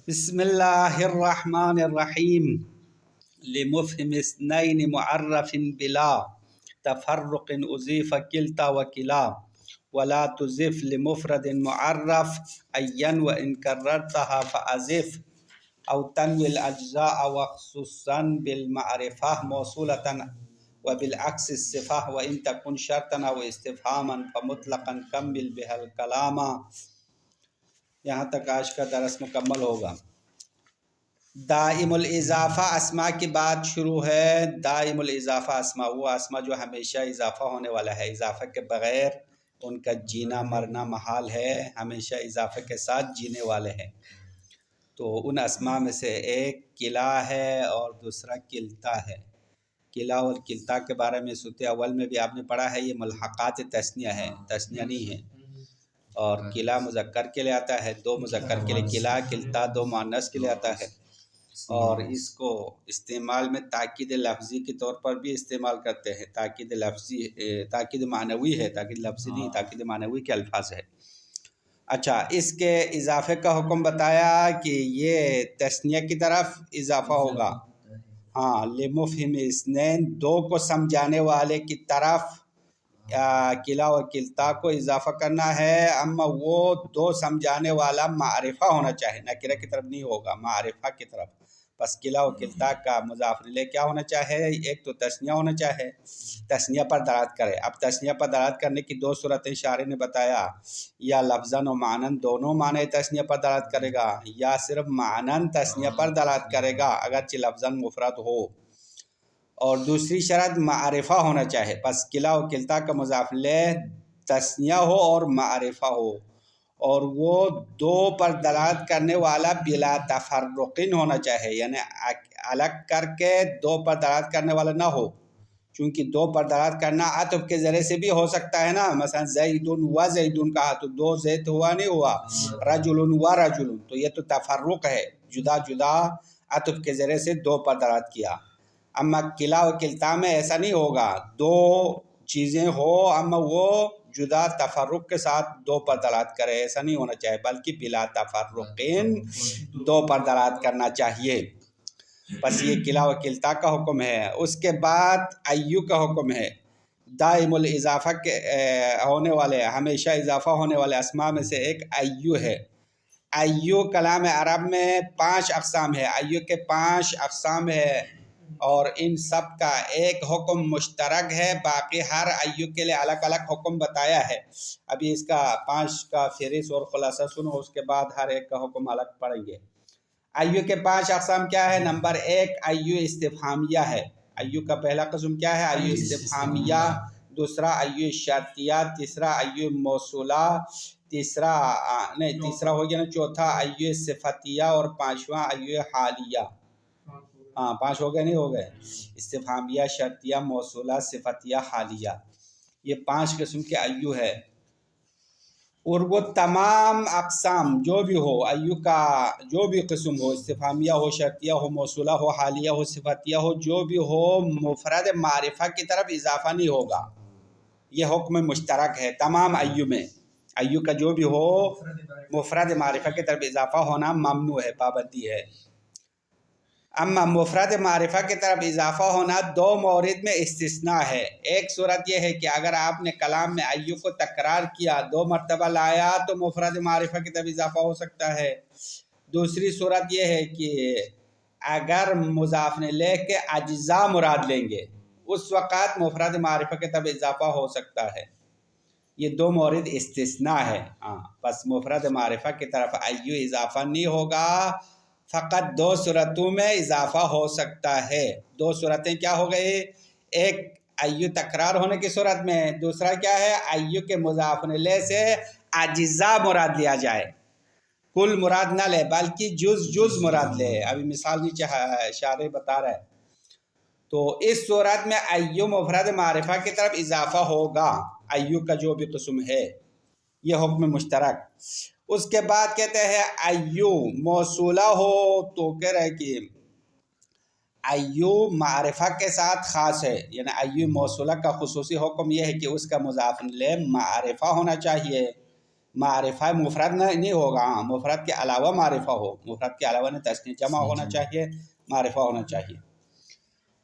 بسم اللہ الرحمن الرحیم لمفہم اثنین معرف بلا تفرق اضیف کلتا وکلا ولا تضف لمفرد معرف عین وان کررتها فاضف او تنوی الاجزاء وخصوصا بالمعرفہ موصولة وبالعکس الصفہ وان تکن شرطا و استفہاما فمطلقا کمل بها الکلام۔ یہاں تک آج کا درس مکمل ہوگا۔ دائم الاضافہ اسماء کی بات شروع ہے۔ دائم الاضافہ اسماء وہ اسماء جو ہمیشہ اضافہ ہونے والا ہے، اضافہ کے بغیر ان کا جینا مرنا محال ہے، ہمیشہ اضافہ کے ساتھ جینے والے ہیں۔ تو ان اسماء میں سے ایک کلا ہے اور دوسرا کلتا ہے۔ کلا اور کلتا کے بارے میں سورۃ اول میں بھی آپ نے پڑھا ہے، یہ ملحقات تثنیہ ہے، تثنیہ نہیں ہے۔ اور کلا مذکر کے لیے آتا ہے، دو مذکر کے لیے کلا، کلتا دو مؤنث کے لیے آتا ہے۔ اور اس کو استعمال میں تاکید لفظی کے طور پر بھی استعمال کرتے ہیں۔ تاکید لفظی، تاکید معنوی ہے، تاکید لفظی نہیں، تاکید معنوی کے الفاظ ہے۔ اچھا، اس کے اضافے کا حکم بتایا کہ یہ تثنیہ کی طرف اضافہ ہوگا۔ ہاں، لمفہم اثنین دو کو سمجھانے والے کی طرف کلا اور کلتا کو اضافہ کرنا ہے، اما وہ دو سمجھانے والا معرفہ ہونا چاہیے، نکرہ کی طرف نہیں ہوگا، معرفہ کی طرف۔ بس کلا اور کلتا کا مضاف الیہ کیا ہونا چاہے؟ ایک تو تثنیہ ہونا چاہے، تثنیہ پر دلالت کرے۔ اب تثنیہ پر دلالت کرنے کی دو صورتیں شارح نے بتایا، یا لفظاً و معناً دونوں معنی تثنیہ پر دلالت کرے گا، یا صرف معناً تثنیہ پر دلالت کرے گا اگرچہ لفظاً مفرد ہو۔ اور دوسری شرط معرفہ ہونا چاہے، پس کلا و کلتا کا مضاف الیہ تثنیہ ہو اور معرفہ ہو، اور وہ دو پر دلالت کرنے والا بلا تفرقین ہونا چاہے، یعنی الگ کر کے دو پر دلالت کرنے والا نہ ہو، چونکہ دو پر دلالت کرنا عطف کے ذریعے سے بھی ہو سکتا ہے نا۔ مثلا زید و زید کہا تو دو زید ہوا نہیں ہوا، رجل و رجل، تو یہ تو تفرق ہے، جدا جدا عطف کے ذریعے سے دو پر دلالت کیا۔ اما کلا و کلتا میں ایسا نہیں ہوگا، دو چیزیں ہو اما وہ جدا تفرق کے ساتھ دو پر دلالت کرے، ایسا نہیں ہونا چاہیے، بلکہ بلا تفرقین دو پر دلالت کرنا چاہیے۔ بس یہ کلا و کلتا کا حکم ہے۔ اس کے بعد ایو کا حکم ہے۔ دائم الاضافہ کے ہونے والے، ہمیشہ اضافہ ہونے والے اسماء میں سے ایک ایو ہے۔ ایو کلام عرب میں 5 اقسام ہے، ایو کے 5 اقسام ہے، اور ان سب کا ایک حکم مشترک ہے، باقی ہر ایو کے لیے الگ الگ حکم بتایا ہے۔ ابھی اس کا 5 کا فہرست اور خلاصہ سنو، اس کے بعد ہر ایک کا حکم الگ پڑھیں گے۔ ایو کے 5 اقسام کیا ہے؟ نمبر 1 ایو استفہامیہ ہے۔ ایو کا پہلا قسم کیا ہے؟ ایو استفہامیہ۔ دوسرا ایو شرطیہ، تیسرا ایو موصولہ، تیسرا ہو گیا نا، چوتھا ایو صفتیہ، اور 5واں ایو حالیہ۔ 5 ہو گئے نہیں ہو گئے؟ استفہامیہ، شرطیہ، موصولہ، صفتیہ، حالیہ، یہ 5 قسم کے ایو ہے۔ اور وہ تمام اقسام جو بھی ہو، ایو کا جو بھی قسم ہو، استفہامیہ ہو، شرطیہ ہو، موصولہ ہو، حالیہ ہو، صفتیہ ہو، جو بھی ہو، مفرد معرفہ کی طرف اضافہ نہیں ہوگا۔ یہ حکم مشترک ہے تمام ایو میں۔ ایو کا جو بھی ہو مفرد معرفہ کی طرف اضافہ ہونا ممنوع ہے، پابندی ہے۔ اما مفرد معرفہ کی طرف اضافہ ہونا 2 مورد میں استثناء ہے۔ ایک صورت یہ ہے کہ اگر آپ نے کلام میں ایو کو تکرار کیا، 2 مرتبہ لایا، تو مفرد معرفہ کی طرف اضافہ ہو سکتا ہے۔ دوسری صورت یہ ہے کہ اگر مضاف الیہ کے اجزاء مراد لیں گے، اس وقت مفرد معرفہ کی طرف اضافہ ہو سکتا ہے۔ یہ 2 مورد استثناء ہے۔ بس مفرد معرفہ کی طرف ایو اضافہ نہیں ہوگا، فقط 2 صورتوں میں اضافہ ہو سکتا ہے۔ 2 صورتیں کیا ہو گئی؟ ایک ایو تکرار ہونے کی صورت میں، دوسرا کیا ہے؟ ایو کے مضاف الیہ سے اجزاء مراد لیا جائے، کل مراد نہ لے بلکہ جز مراد لے۔ ابھی مثال نیچے شارح بتا رہا ہے۔ تو اس صورت میں ایو مفرد معرفہ کی طرف اضافہ ہوگا، ایو کا جو بھی قسم ہے، یہ حکم مشترک۔ اس کے بعد کہتے ہیں ایو موصولہ ہو، تو کہہ رہے کہ ایو معرفہ کے ساتھ خاص ہے، یعنی ایو موصولہ کا خصوصی حکم یہ ہے کہ اس کا مضاف الیہ معرفہ ہونا چاہیے، معرفہ مفرد نہیں ہوگا، ہاں مفرد کے علاوہ معرفہ ہو، مفرد کے علاوہ نہیں، تثنیہ جمع ہونا چاہیے، معرفہ ہونا چاہیے۔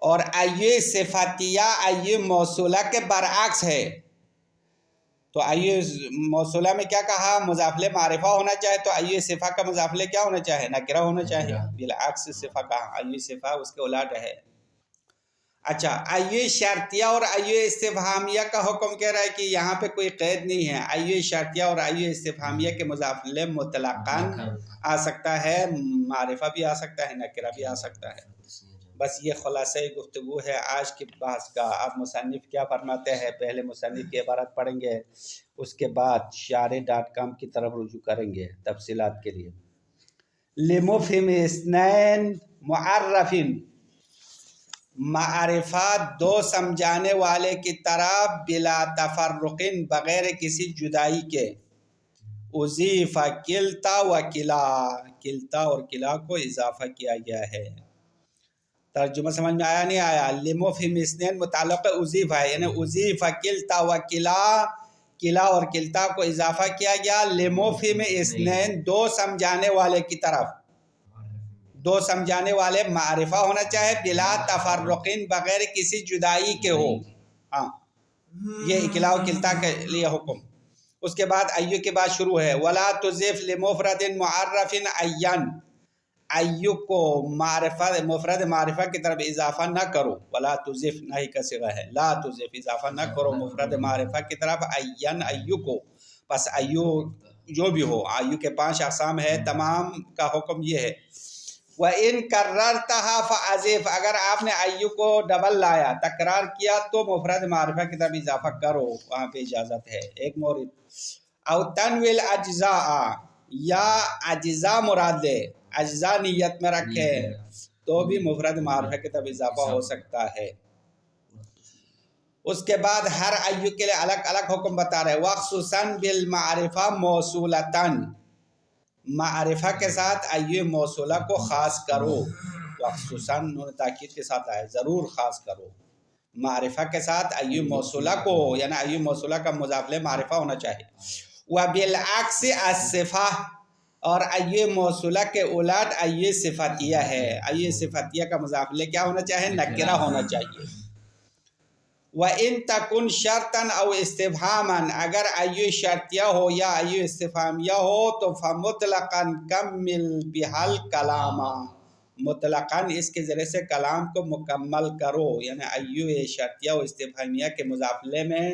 اور ایو صفتیہ ایو موصولہ کے برعکس ہے، تو ایو موصولہ میں کیا کہا، مضاف الیہ معرفہ ہونا چاہے، تو ایو صفہ کا مضاف الیہ کیا ہونا چاہے، نکرہ ہونا چاہیے، بالعکس صفہ کہا، ایو صفہ اس کے الٹ ہے۔ اچھا، ایو شرطیہ اور ایو استفہامیہ کا حکم کہہ رہا ہے کہ یہاں پہ کوئی قید نہیں ہے، ایو شرطیہ اور ایو استفہامیہ کے مضاف الیہ مطلقاً آ سکتا ہے، معرفہ بھی آ سکتا ہے، نکرہ بھی آ سکتا ہے۔ بس یہ خلاصہ گفتگو ہے آج کے بحث کا۔ اب مصنف کیا فرماتے ہیں، پہلے مصنف کی عبارت پڑھیں گے، اس کے بعد شارح.com کی طرف رجوع کریں گے تفصیلات کے لیے۔ لمفہم اثنین معرف، معرفہ دو سمجھانے والے کی طرف، بلا تفرق بغیر کسی جدائی کے، اضیف کلتا و کلا، کلتا اور کلا کو اضافہ کیا گیا ہے۔ ترجمہ سمجھ میں آیا نہیں آیا؟ لمفہم اثنین متعلق اضیف ہے، یعنی اضیف کلتا و کلا، کلا اور کلتا کو اضافہ کیا گیا، لمفہم اثنین دو سمجھانے والے کی طرف، دو سمجھانے والے معرفہ ہونا چاہے، بلا تفرقین بغیر کسی جدائی کے ہو، ہاں یہ اکلا و کلتا کے لیے حکم۔ اس کے بعد ایو کے بعد شروع ہے، ولا تضف لمفرد معرف عین، ایو کو معرفہ مفرد معرفہ کی طرف اضافہ نہ کرو، ولا تضف نہی کا صیغہ ہے، لا تضف اضافہ نہ کرو مفرد معرفہ کی طرف، عین ایو کو، پس ایو جو بھی ہو، ایو کے 5 اقسام ہے، تمام کا حکم یہ ہے۔ وَإِن كَرَّرْتَهَا فَأَضِفْ، اگر آپ نے ایو کو ڈبل لایا، تکرار کیا، تو مفرد معرفہ کی طرف اضافہ کرو، وہاں پہ اجازت ہے۔ ایک مورد، او تنوی الاجزاء، یا اجزاء مراد لے، اجزاء نیت میں رکھے تو بھی مفرد معرفہ کی طرف اضافہ ہو سکتا ہے۔ اس کے بعد ہر ایو کے لیے الگ الگ حکم بتا رہے، وَخْصُوصًا بِالْمَعْرِفَةِ مَوْصُولَةً، معرفہ کے ساتھ ایو موصولہ کو خاص کرو، وخصوصاً نون تاکید کے ساتھ آئے، ضرور خاص کرو، معرفہ کے ساتھ ایو موصولہ کو، یعنی ایو موصولہ کا مضاف الیہ معرفہ ہونا چاہیے۔ وبالعکس الصفہ، اور ایو موصولہ کے الٹ ایو صفتیہ ہے، ایو صفتیہ کا مضاف الیہ کیا ہونا چاہیے، نکرہ ہونا چاہیے۔ وَإِن تَكُنْ شَرْطًا أَوْ اسْتِفْهَامًا، اگر ایو شرطیہ ہو یا ایو استفہامیہ ہو تو فَمُطْلَقًا كَمِّلْ بِهَا الْكَلَامَ، مطلقاً اس کے ذریعے سے کلام کو مکمل کرو، یعنی ایو شرطیہ و استفہامیہ کے مضاف الیہ میں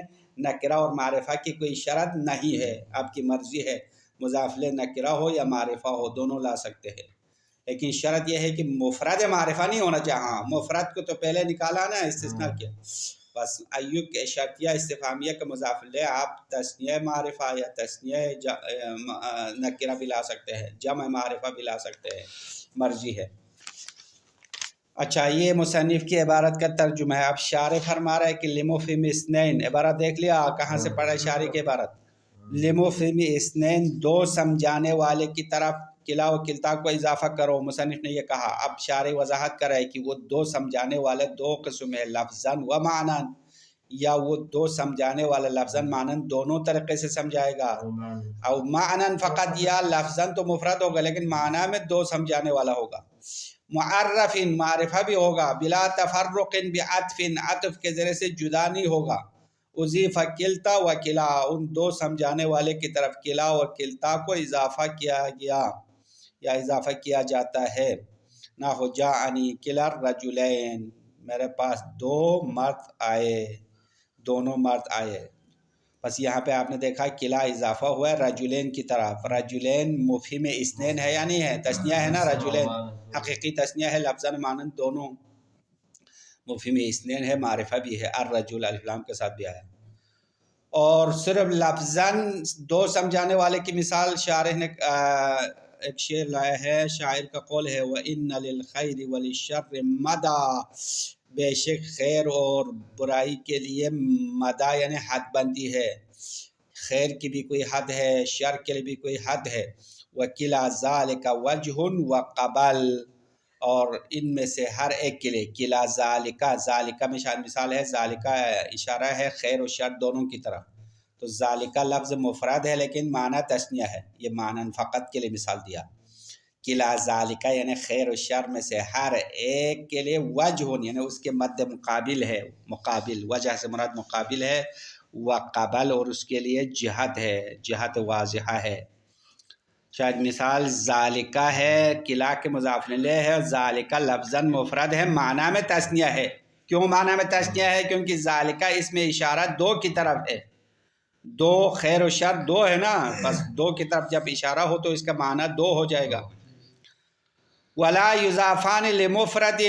نکرہ اور معرفہ کی کوئی شرط نہیں ہے، آپ کی مرضی ہے، مضاف الیہ نکرہ ہو یا معرفہ ہو، دونوں لا سکتے ہیں، لیکن شرط یہ ہے کہ مفرد معرفہ نہیں ہونا چاہیے، ہاں مفرد کو تو پہلے نکالا نا، استثناء کیا، بس ایو کے شرطیہ استفہامیہ کا مضاف الیہ آپ تثنیہ معرفہ یا تثنیہ نکرہ بھی لا سکتے ہیں، جمع معرفہ بھی لا سکتے ہیں، مرضی ہے۔ اچھا، یہ مصنف کی عبارت کا ترجمہ ہے۔ اب شارح فرما رہا ہے کہ لمفہم اثنین، عبارت دیکھ لیا کہاں سے پڑھا شارح کی عبارت، لمفہم اثنین دو سمجھانے والے کی طرف، کلا و کلتا کو اضافہ کرو، مصنف نے یہ کہا۔ اب شارح وضاحت کر رہا ہے کہ وہ دو سمجھانے والے دو قسم ہے، لفظاً و معناً، یا وہ دو سمجھانے والا لفظاً معناً دونوں طریقے سے سمجھائے گا، او معناً فقط، یا لفظاً تو مفرد ہوگا لیکن معنی میں دو سمجھانے والا ہوگا، معرف معرفہ بھی ہوگا، بلا تفرق بعطف، عطف کے ذریعے سے جدا نہیں ہوگا، اضیف کلتا و کلا، ان دو سمجھانے والے کی طرف کلا اور کلتا کو اضافہ کیا گیا یا اضافہ کیا جاتا ہے۔ نہ ہو جاءنی کلا الرجلین، میرے پاس دو مرد آئے، دونوں مرد آئے، بس یہاں پہ آپ نے دیکھا کلا اضافہ ہوا ہے رجلین کی طرف، رجلین مفہم اثنین ہے یا نہیں ہے، تثنیہ ہے نا، رجلین حقیقی تثنیہ ہے، لفظاً معناً دونوں مفہم اثنین ہے، معرفہ بھی ہے، الرجل الف لام کے ساتھ بھی آیا۔ اور صرف لفظاً دو سمجھانے والے کی مثال شارح نے ایک شعر لایا ہے، شاعر کا قول ہے، وَإِنَّ لِلْخَيْرِ وَلِلشَّرِّ مَدَى، بے شک خیر اور برائی کے لیے مدہ یعنی حد بندی ہے، خیر کی بھی کوئی حد ہے، شر کے لیے بھی کوئی حد ہے، وَكِلَا ذَلِكَ وَجْهٌ وَقَبَلْ، اور ان میں سے ہر ایک کے لیے، کلا ذالکہ، ذالکہ میں شاید مثال ہے، ذالکہ اشارہ ہے خیر و شر دونوں کی طرف، تو ذالکہ لفظ مفرد ہے لیکن معنی تثنیہ ہے، یہ معنی فقط کے لیے مثال دیا۔ کلا ذالکہ یعنی خیر و شر میں سے ہر ایک کے لیے وجہ یعنی اس کے مد مقابل ہے، مقابل وجہ سے مراد مقابل ہے، وقبل اور اس کے لیے جہت ہے، جہت واضحہ ہے۔ شاید مثال ذالکہ ہے، کلا کے مضاف الیہ ہے، ذالکہ لفظاً مفرد ہے، معنی میں تثنیہ ہے۔ کیوں معنی میں تثنیہ ہے؟ کیونکہ ذالکہ اس میں اشارہ دو کی طرف ہے، دو خیر و شر دو ہے نا، بس دو کی طرف جب اشارہ ہو تو اس کا معنی دو ہو جائے گا۔ ولا یضافان لمفرد،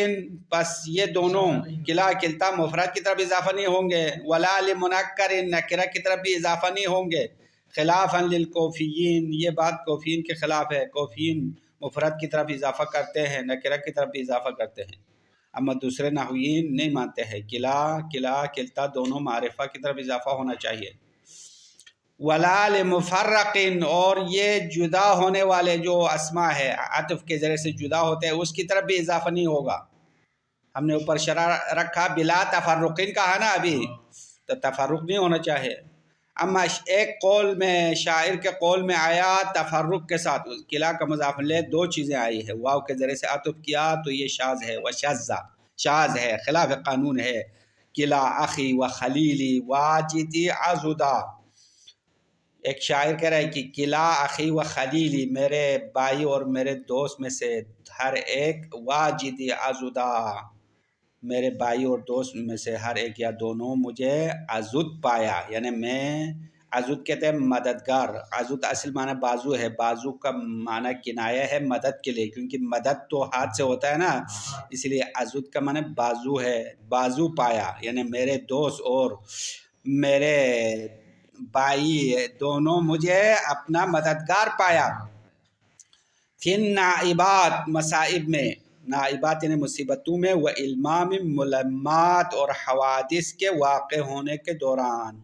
بس یہ دونوں کلا کلتا مفرد کی طرف اضافہ نہیں ہوں گے، ولا لمنکر نکرہ کی طرف بھی اضافہ نہیں ہوں گے، خلافا للکوفیین، یہ بات کوفیین کے خلاف ہے، کوفیین مفرد کی طرف اضافہ کرتے ہیں، نکرہ کی طرف بھی اضافہ کرتے ہیں، اما دوسرے نحویین نہیں مانتے ہیں، کلا کلتا دونوں معرفہ کی طرف اضافہ ہونا چاہیے۔ ولا لمفرق، اور یہ جدا ہونے والے جو اسماء ہے عطف کے ذریعے سے جدا ہوتے ہیں اس کی طرف بھی اضافہ نہیں ہوگا۔ ہم نے اوپر شرح رکھا بلا تفرقین کہا نا ابھی، تو تفرق نہیں ہونا چاہیے۔ اما ایک قول میں شاعر کے قول میں آیا تفرق کے ساتھ، کلا کا مضاف الیہ دو چیزیں آئی ہے، واو کے ذریعے سے عطف کیا تو یہ شاذ ہے، وشذ شاذ ہے، خلاف قانون ہے۔ کلا اخی و خلیلی واجدی عضدا، ایک شاعر کہہ رہا ہے کہ کلا اخی و خلیلی، میرے بھائی اور میرے دوست میں سے ہر ایک، واجدی عضدا، میرے بھائی اور دوست میں سے ہر ایک یا دونوں مجھے عضد پایا، یعنی میں عضد کہتے ہیں مددگار، عضد اصل معنی بازو ہے، بازو کا معنی کنایہ ہے مدد کے لیے، کیونکہ مدد تو ہاتھ سے ہوتا ہے نا، اس لیے عضد کا معنی بازو ہے، بازو پایا، یعنی میرے دوست اور میرے بھائی دونوں مجھے اپنا مددگار پایا۔ پھر نائبات، مصائب میں، نائبات یعنی مصیبتوں میں، و علمام ملمات، اور حوادث کے واقع ہونے کے دوران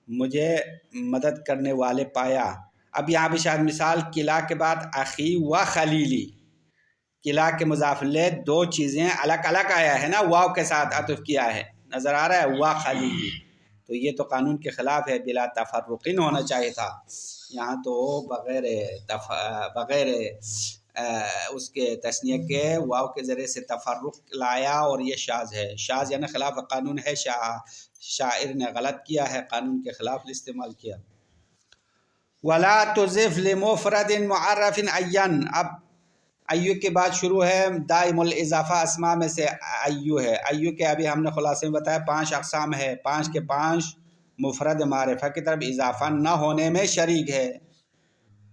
مجھے مدد کرنے والے پایا۔ اب یہاں بھی شاید مثال کلا کے بعد اخی و خلیلی، کلا کے مضاف الیہ دو چیزیں الگ الگ آیا ہے نا، واو کے ساتھ عطف کیا ہے، نظر آ رہا ہے، و خلیلی، تو یہ تو قانون کے خلاف ہے، بلا تفرقین ہونا چاہیے تھا، یہاں تو بغیر اس کے تثنیہ کے واو کے ذریعے سے تفرق لایا، اور یہ شاذ ہے، شاذ یعنی خلاف قانون ہے، شاعر نے غلط کیا ہے، قانون کے خلاف استعمال کیا۔ ولا تضف لمفرد معرف عین، اب ایو کے بعد شروع ہے دائم الاضافہ اسماء میں سے ایو ہے، ایو کے ابھی ہم نے خلاصے میں بتایا 5 اقسام ہے، 5 کے 5 مفرد معرفہ کی طرف اضافہ نہ ہونے میں شریک ہے،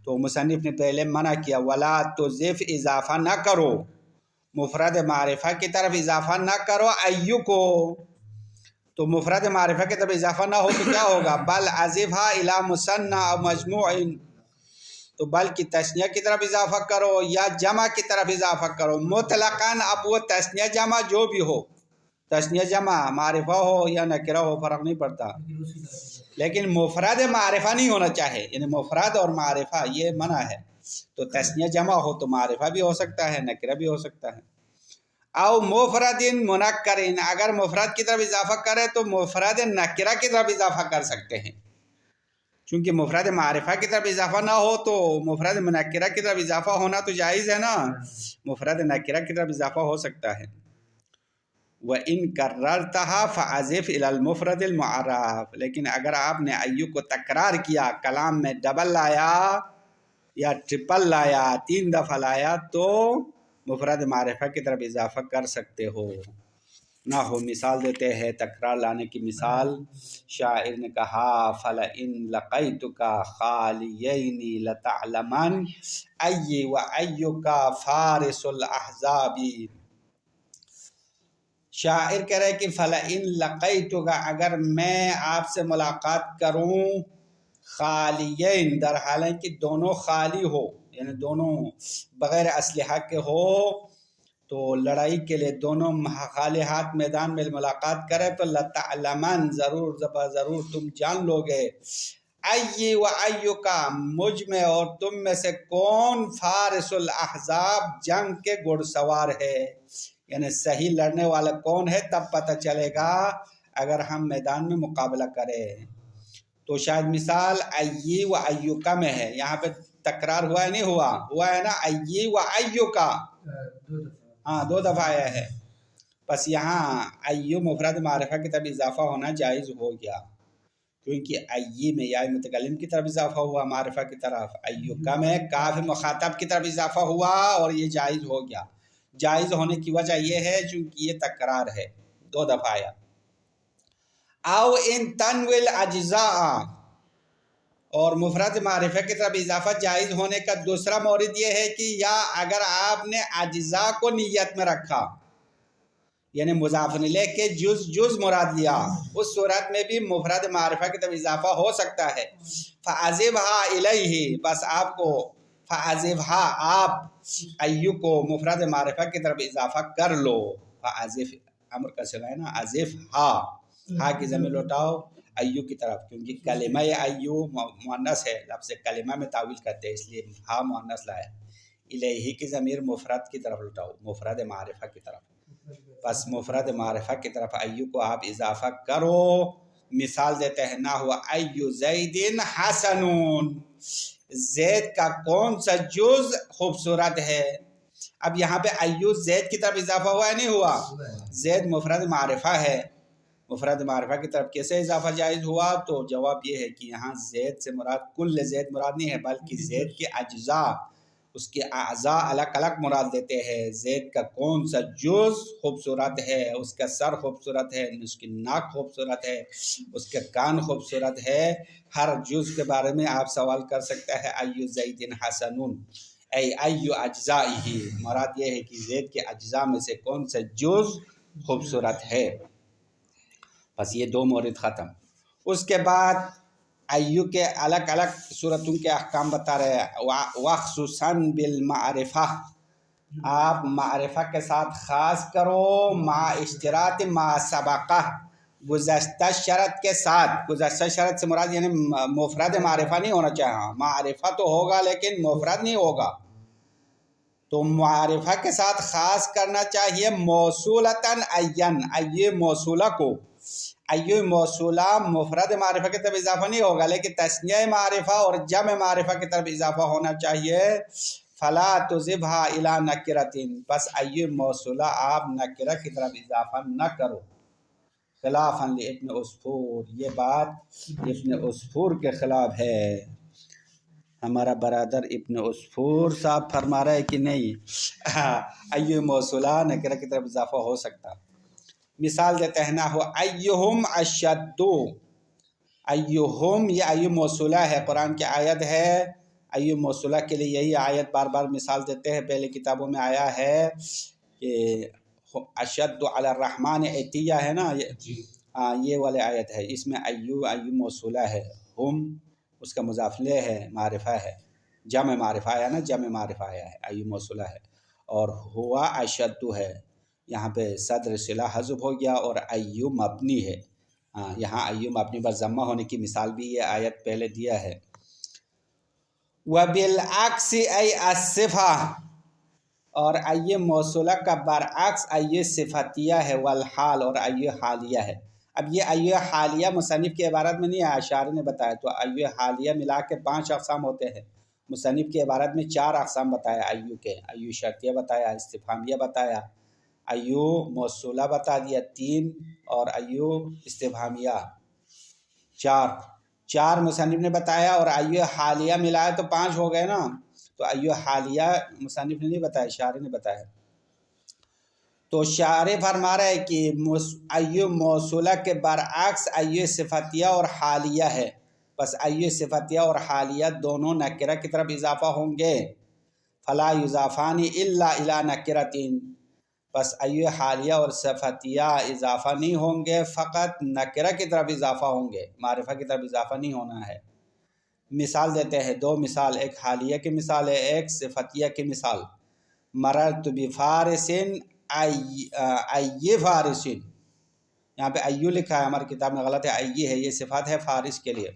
تو مصنف نے پہلے منع کیا ولا تضف، اضافہ نہ کرو، مفرد معرفہ کی طرف اضافہ نہ کرو ایو کو، تو مفرد معرفہ کی طرف اضافہ نہ ہو تو کیا ہوگا، بل اضفھا الی مثنی او مجموع، تو بل کی تثنیہ کی طرف اضافہ کرو یا جمع کی طرف اضافہ کرو مطلقاً، اب وہ تثنیہ جمع جو بھی ہو، تثنیہ جمع معرفہ ہو یا نکرہ ہو فرق نہیں پڑتا، لیکن مفرد معرفہ نہیں ہونا چاہے، یعنی مفرد اور معرفہ یہ منع ہے، تو تثنیہ جمع ہو تو معرفہ بھی ہو سکتا ہے نکرہ بھی ہو سکتا ہے۔ او مفرد منکر، اگر مفرد کی طرف اضافہ کرے تو مفرد نکرہ کی طرف اضافہ کر سکتے ہیں، چونکہ مفرد معرفہ کی طرف اضافہ نہ ہو تو مفرد منکرہ کی طرف اضافہ ہونا تو جائز ہے نا، مفرد نکرہ کی طرف اضافہ ہو سکتا ہے۔ وَإِن كَرَّرْتَهَا فَأَضِفْ إِلَى الْمُفْرَدِ الْمُعَرَّفِ، لیکن اگر آپ نے ایو کو تکرار کیا، کلام میں ڈبل لایا یا ٹرپل لایا، 3 دفعہ لایا، تو مفرد معرفہ کی طرف اضافہ کر سکتے ہو، نہ ہو۔ مثال دیتے ہیں تکرار لانے کی مثال، شاعر نے کہا فَلَئِن لَقَيْتُكَ خَالِيَيْنِ لَتَعْلَمَنْ أَيِّ وَأَيُّكَ فَارِسُ الْأَحْزَابِ، شاعر کہہ رہے کہ فَلَئِن لَقَيْتُكَ، اگر میں آپ سے ملاقات کروں، خالیین، در حالانکہ دونوں خالی ہو، یعنی دونوں بغیر اسلحہ کے ہو، تو لڑائی کے لیے دونوں خالی ہاتھ میدان میں ملاقات کرے تو لَتَعْلَمَنْ، ضرور تم جان لو گے، ای و ایو کا، مجھ میں اور تم میں سے کون فارس الاحزاب، جنگ کے گھڑ سوار ہے، یعنی صحیح لڑنے والا کون ہے تب پتہ چلے گا اگر ہم میدان میں مقابلہ کریں۔ تو شاید مثال ای و ایوکا میں ہے، یہاں پہ تکرار ہوا ہے نہیں ہوا ہے نا، ای و ایوکا، ہاں 2 دفعہ آیا ہے، بس یہاں ایو مفرد معرفہ کی طرف اضافہ ہونا جائز ہو گیا، کیونکہ ای میں یا متکلم کی طرف اضافہ ہوا معرفہ کی طرف، ایوکا میں کاف مخاطب کی طرف اضافہ ہوا اور یہ جائز ہو گیا۔ جائز ہونے کی وجہ یہ ہے چونکہ یہ تکرار ہے، 2 دفعہ آیا۔ او ان تنویل اجزاء، اور مفرد معرفہ کی طرف اضافہ جائز ہونے کا دوسرا مورد یہ ہے کہ یا اگر آپ نے اجزاء کو نیت میں رکھا، یعنی مضاف الیہ کے جز مراد لیا، اس صورت میں بھی مفرد معرفہ کی طرف اضافہ ہو سکتا ہے۔ فَعَزِبْهَا إِلَيْهِ، بس آپ کو فَعَزِبْهَا، آپ ایو کو مفرد معرفہ کی طرف اضافہ کر لو۔ فَعَزِف امر کا صیغہ ہے نا، عزف ہا کی ضمیر لوٹاؤ ایو کی طرف، کیونکہ کلمہ ایو مؤنث ہے، لفظ کلمہ میں تعویل کرتے ہیں، اس لیے ہا مؤنث لایا۔ الیہ کی ضمیر مفرد کی طرف لوٹاؤ، مفرد معرفہ کی طرف، پس مفرد معرفہ کی طرف ایو کو آپ اضافہ کرو۔ مثال دیتے ہیں، نہ ہوا ایو زید حسنون، زید کا کون سا جز خوبصورت ہے۔ اب یہاں پہ ایو زید کی طرف اضافہ ہوا ہے نہیں ہوا، زید مفرد معرفہ ہے، مفرد معرفہ کی طرف کیسے اضافہ جائز ہوا؟ تو جواب یہ ہے کہ یہاں زید سے مراد کل زید مراد نہیں ہے، بلکہ زید کے اجزاء، اس کے اعضاء الگ الگ مراد دیتے ہیں۔ زید کا کون سا جز خوبصورت ہے، اس کا سر خوبصورت ہے، اس کی ناک خوبصورت ہے، اس کے کان خوبصورت ہے، ہر جز کے بارے میں آپ سوال کر سکتے ہیں۔ ایو زید حسنون، ایو اجزائہ، مراد یہ ہے کہ زید کے اجزاء میں سے کون سا جز خوبصورت ہے۔ بس یہ 2 مورد ختم۔ اس کے بعد ایو کے الگ الگ صورتوں کے احکام بتا رہے ہیں۔ وخصوصاً بالمعرفہ، آپ معرفہ کے ساتھ خاص کرو، مع اشتراط ما سبقہ، گزشتہ شرط کے ساتھ۔ گزشتہ شرط سے مراد یعنی مفرد معرفہ نہیں ہونا چاہیے، معرفہ تو ہوگا لیکن مفرد نہیں ہوگا، تو معرفہ کے ساتھ خاص کرنا چاہیے۔ موصولتاً این، ایو موصولہ کو، ایو موصولہ مفرد معرفہ کی طرف اضافہ نہیں ہوگا لیکن تثنیہ معرفہ اور جمع معرفہ کی طرف اضافہ ہونا چاہیے۔ فلا تضفها الی نکرۃ، بس ایو موصولہ آپ نکرہ کی طرف اضافہ نہ کرو۔ خلافاً لابن عصفور، یہ بات ابن عصفور کے خلاف ہے۔ ہمارا برادر ابن عصفور صاحب فرما رہا ہے کہ نہیں، ایو موصولہ نکرہ کی طرف اضافہ ہو سکتا۔ مثال دیتے ہیں، نہ ہو ایہم اشد، ایہم یہ ایو موصولہ ہے، قرآن کی آیت ہے، ایو موصولہ کے لیے یہی آیت بار بار مثال دیتے ہیں، پہلے کتابوں میں آیا ہے کہ اشد علی الرحمن عتیہ ہے نا، یہ والے آیت ہے، اس میں ایو موصولہ ہے، ہم اس کا مضاف الیہ ہے، معرفہ ہے، جمع معرفہ آیا نا، جمع معرفہ آیا ہے، ایو موصولہ ہے، اور ہوا اشد ہے، یہاں پہ صدر صلہ حذف ہو گیا اور ایو مبنی ہے، یہاں ایو مبنی پر ضمہ ہونے کی مثال بھی یہ آیت پہلے دیا ہے۔ وبالعکس ای الصفہ، اور ایو موصولہ کا برعکس ایو صفتیہ ہے، والحال، اور ایو حالیہ ہے۔ اب یہ ایو حالیہ مصنف کی عبارت میں نہیں ہے، اشعری نے بتایا، تو ایو حالیہ ملا کے 5 اقسام ہوتے ہیں، مصنف کی عبارت میں 4 اقسام بتایا ایو کے، ایو شرطیہ بتایا، استفہامیہ بتایا، ایو موصولہ بتا دیا 3، اور ایو استفہامیہ 4 مصنف نے بتایا، اور ایو حالیہ ملایا تو 5 ہو گئے نا، تو ایو حالیہ مصنف نے نہیں بتایا، شارح نے بتایا۔ تو شارح فرما رہا ہے کہ ایو موصولہ کے برعکس ایو صفتیہ اور حالیہ ہے، بس ایو صفتیہ اور حالیہ دونوں نکرہ کی طرف اضافہ ہوں گے۔ فلا یضافان الا الی نکرۃ، بس ایو حالیہ اور صفتیہ اضافہ نہیں ہوں گے، فقط نکرہ کی طرف اضافہ ہوں گے، معرفہ کی طرف اضافہ نہیں ہونا ہے۔ مثال دیتے ہیں، 2 مثال، ایک حالیہ کی مثال ہے، ایک صفتیہ کی مثال۔ مررت بفارس، ای فارس، یہاں پہ ایو لکھا ہے، ہماری کتاب میں غلط ہے، ای ہے، یہ صفت ہے فارس کے لیے۔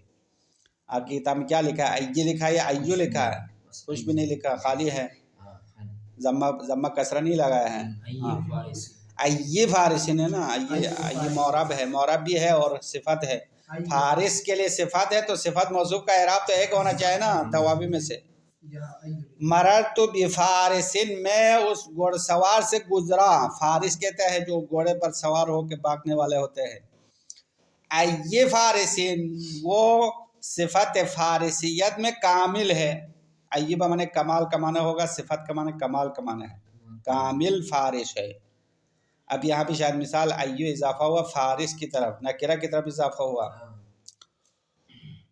آپ کی کتاب میں کیا لکھا ہے؟ ای لکھا ہے یا ایو لکھا ہے؟ کچھ بھی نہیں لکھا، خالی ہے، ضمہ کسرہ نہیں لگایا ہے۔ ای فارس ہے نا، ای معرب ہے، معرب بھی ہے اور صفت ہے۔ فارس کے لیے صفت ہے تو صفت موصوف کا اعراب تو ایک ہونا چاہیے نا توابع میں سے. مررت بفارس، میں اس گھوڑ سوار سے گزرا. فارس کہتے ہیں جو گھوڑے پر سوار ہو کے بھاگنے والے ہوتے ہیں. ای فارسین، وہ صفت فارسیت میں کامل ہے. ای بمانے کمال کا معنی ہوگا، صفت کا معنی کمال کا معنی ہے، کامل فارس ہے. اب یہاں پہ شاید مثال ایو اضافہ ہوا فارس کی طرف، نکرہ کی طرف اضافہ ہوا.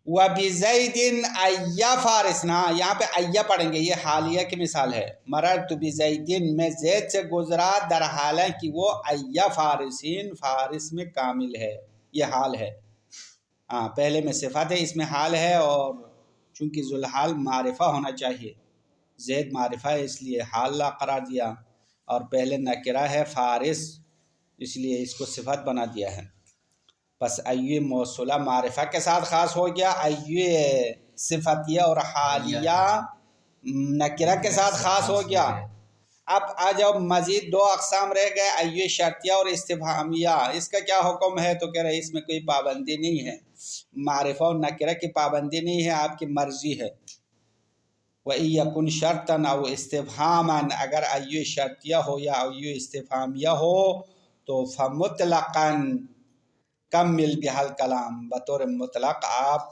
وَبِزَيْدٍ اَيَّ فارس، نا یہاں پہ ایہ پڑھیں گے، یہ حالیہ کی مثال ہے. مررت بزیدن، میں زید سے گزرا، در حالہ کہ وہ ایہ فارسین، فارس میں کامل ہے، یہ حال ہے. پہلے میں صفت ہے، اس میں حال ہے، اور چونکہ ذوالحال معرفہ ہونا چاہیے، زید معرفہ ہے اس لیے حال لا قرار دیا، اور پہلے نکرہ ہے فارس اس لیے اس کو صفت بنا دیا ہے. بس ایو موصولہ معرفہ کے ساتھ خاص ہو گیا، ایو صفتیہ اور حالیہ نکرہ کے ساتھ خاص ہو گیا. اب آ جاؤ مزید دو اقسام رہ گئے، ایو شرطیہ اور استفہامیہ. اس کا کیا حکم ہے تو کہہ رہے اس میں کوئی پابندی نہیں ہے، معرفہ اور نکرہ کی پابندی نہیں ہے، آپ کی مرضی ہے. وَإِن يَكُنْ شَرْطًا أَوْ اسْتِفْهَامًا، اگر ایو شرطیہ ہو یا ایو استفہامیہ ہو تو فَمُطْلَقًا کمل بحال کلام، بطور مطلق آپ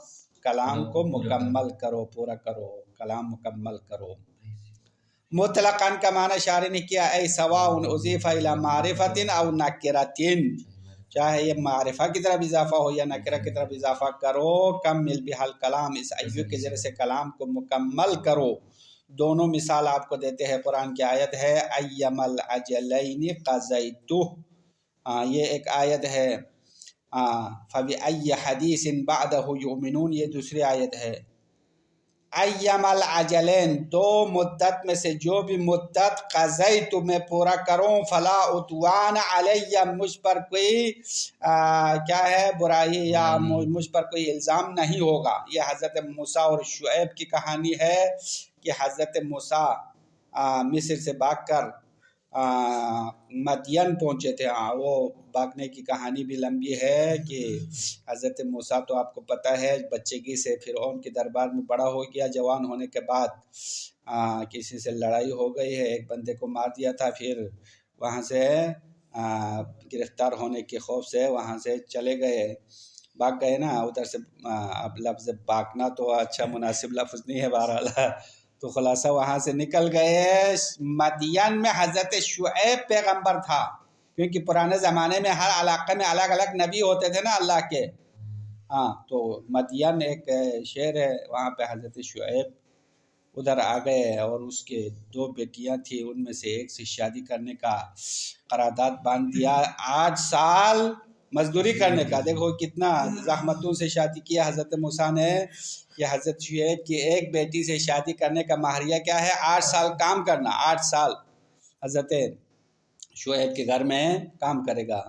کلام کو مکمل کرو، پورا کرو، کلام مکمل کرو. مطلقاً کا معنی شارح نے کیا اے سواء اضیف الی معرفۃ او نکرۃ، چاہے یہ معرفہ کی طرف اضافہ ہو یا نکرہ کی طرف اضافہ کرو. کمل بحال کلام، اس ایو کے ذریعے سے کلام کو مکمل کرو. دونوں مثال آپ کو دیتے ہیں، قرآن کی آیت ہے ایم الاجلین قضیتہ، یہ ایک آیت ہے. فَبِأَيِّ حَدِيثٍ بَعْدَهُ يُؤْمِنُونَ، یہ دوسری آیت ہے. ایم الاجلین، دو مدت میں سے جو بھی مدت قضیت میں پورا کروں، فلا عدوان علیہ، مجھ پر کوئی کیا ہے برائی یا مجھ پر کوئی الزام نہیں ہوگا. یہ حضرت موسیٰ اور شعیب کی کہانی ہے کہ حضرت موسیٰ مصر سے بھاگ کر مدین پہنچے تھے. وہ بھاگنے کی کہانی بھی لمبی ہے کہ حضرت موسیٰ تو آپ کو پتہ ہے بچگی سے فرعون کے دربار میں بڑا ہو گیا، جوان ہونے کے بعد کسی سے لڑائی ہو گئی ہے، ایک بندے کو مار دیا تھا، پھر وہاں سے گرفتار ہونے کے خوف سے وہاں سے چلے گئے، بھاگ گئے نا ادھر سے. اب لفظ بھاگنا تو اچھا مناسب لفظ نہیں ہے بہرحال، تو خلاصہ وہاں سے نکل گئے. مدین میں حضرت شعیب پیغمبر تھا، کیونکہ پرانے زمانے میں ہر علاقے میں الگ الگ نبی ہوتے تھے نا اللہ کے. تو مدین ایک شہر ہے، وہاں پہ حضرت شعیب ادھر آ گئے، اور اس کے دو بیٹیاں تھیں، ان میں سے ایک سے شادی کرنے کا قرارداد باندھ دیا. 8 سال مزدوری کرنے کا، دیکھو کتنا زحمتوں سے شادی کیا حضرت موسیٰ نے. کہ حضرت شعیب کی ایک بیٹی سے شادی کرنے کا مہریہ کیا ہے؟ 8 سال کام کرنا. 8 سال حضرت شعیب کے گھر میں کام کرے گا.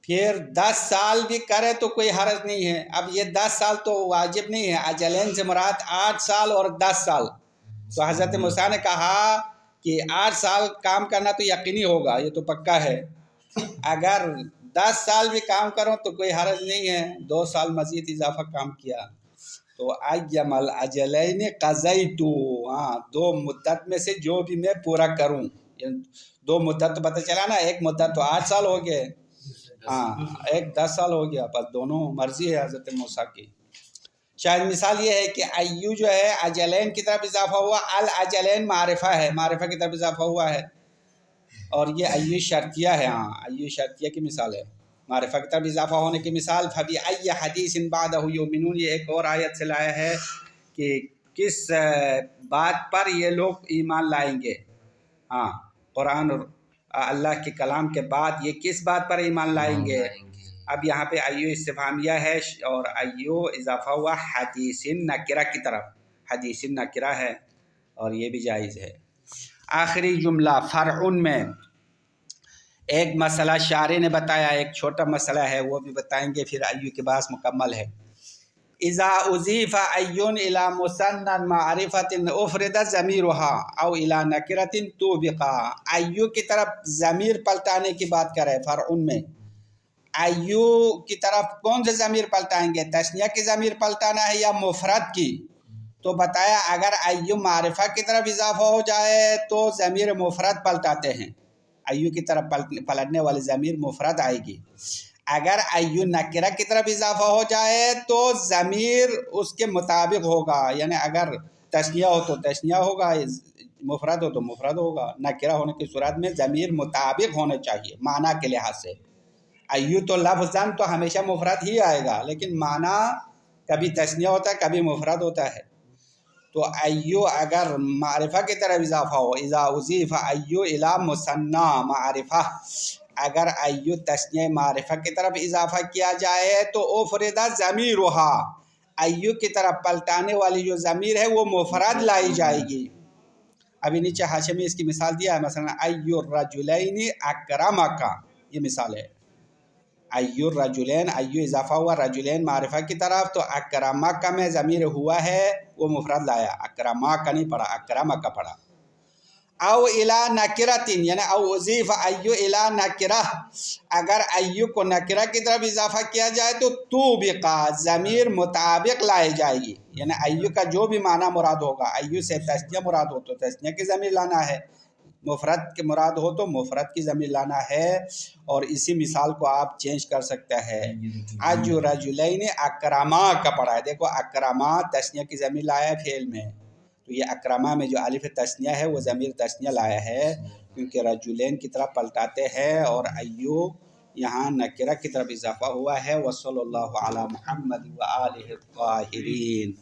پھر 10 سال بھی کرے تو کوئی حرج نہیں ہے. اب یہ 10 سال تو واجب نہیں ہے، اجلین سے مراد 8 سال اور 10 سال. تو حضرت موسیٰ نے کہا کہ 8 سال کام کرنا تو یقینی ہوگا، یہ تو پکا ہے. اگر 10 سال بھی کام کرو تو کوئی حرج نہیں ہے. 2 سال مزید اضافہ کام کیا تو ایم الاجلین قضیت، دو مدت میں سے جو بھی میں پورا کروں. دو مدت تو پتہ چلا نا، ایک مدت تو 8 سال ہو گئے، ایک 10 سال ہو گیا، بس دونوں مرضی ہے حضرت موسیٰ کی. شاید مثال یہ ہے کہ ایو جو ہے اجلین کی طرف اضافہ ہوا، الاجلین معرفہ ہے، معرفہ کی طرف اضافہ ہوا ہے، اور یہ ایو شرطیہ ہے. ایو شرطیہ کی مثال ہے، معرفہ کی طرف اضافہ ہونے کی مثال. فَبِأَيِّ حَدِيثٍ بَعْدَهُ يُؤْمِنُونَ، یہ ایک اور آیت سے لایا ہے کہ کس بات پر یہ لوگ ایمان لائیں گے. قرآن اور اللہ کے کلام کے بعد یہ کس بات پر ایمان لائیں گے. اب یہاں پہ ایو استفہامیہ ہے اور ایو اضافہ ہوا حدیث نکرہ کی طرف. حدیث نکرہ ہے اور یہ بھی جائز ہے. آخری جملہ فرعون میں ایک مسئلہ شارح نے بتایا، ایک چھوٹا مسئلہ ہے وہ بھی بتائیں گے، پھر ایو کے بعد مکمل ہے. اذا اضیف ایون الی مثنى معرفۃ افرد ضمیرها او الی نکرۃ طوبق، ایو کی طرف ضمیر پلٹانے کی بات کرے فرعون میں. ایو کی طرف کون سے ضمیر پلٹائیں گے؟ تثنیہ کی ضمیر پلٹانا ہے یا مفرد کی؟ تو بتایا اگر ایو معرفہ کی طرف اضافہ ہو جائے تو ضمیر مفرد پلٹاتے ہیں، ایو کی طرف پلٹنے والی ضمیر مفرد آئے گی۔ اگر ایو نکرہ کی طرف اضافہ ہو جائے تو ضمیر اس کے مطابق ہوگا، یعنی اگر تثنیہ ہو تو تثنیہ ہوگا، مفرد ہو تو مفرد ہوگا۔ نکرہ ہونے کی صورت میں ضمیر مطابق ہونے چاہیے معنی کے لحاظ سے۔ ایو تو لفظاً تو ہمیشہ مفرد ہی آئے گا، لیکن معنی کبھی تثنیہ ہوتا ہے کبھی مفرد ہوتا ہے۔ تو ایو اگر معرفہ کی طرف اضافہ ہو، اذا اضیف ایو الی مثنی معرفہ، اگر ایو تثنیہ معرفہ کی طرف اضافہ کیا جائے تو افرد ضمیرھا، ایو کی طرف پلٹانے والی جو ضمیر ہے وہ مفرد لائی جائے گی۔ ابھی نیچے حاشیے میں اس کی مثال دیا ہے، مثلا ایو الرجلین اکرمک، یہ مثال ہے۔ ایو الرجلین، ایو اضافہ ہوا رجلین معرفہ کی طرف، تو اکرمک میں ضمیر ہوا ہے وہ مفرد لایا، اکرمک نہیں پڑھا، اکرمک پڑھا۔ او الی نکرۃ، یعنی او اضیف ایو الی نکرہ، اگر ایو کو نکرہ کی طرف اضافہ کیا جائے تو طوبق، ضمیر مطابق لائی جائے گی، یعنی ایو کا جو بھی معنی مراد ہوگا، ایو سے تثنیہ مراد ہو تو تثنیہ کی ضمیر لانا ہے، مفرد کے مراد ہو تو مفرد کی ضمیر لانا ہے۔ اور اسی مثال کو آپ چینج کر سکتے ہیں، ایو رجلین اکرما کا پڑھا ہے، دیکھو اکرما تثنیہ کی ضمیر لایا ہے فعل میں، تو یہ اکرما میں جو الف تثنیہ ہے وہ ضمیر تثنیہ لایا ہے، کیونکہ رجلین کی طرف پلٹاتے ہیں، اور ایو یہاں نکرہ کی طرف اضافہ ہوا ہے۔ وصلی اللہ علی محمد وآلہ الطاہرین۔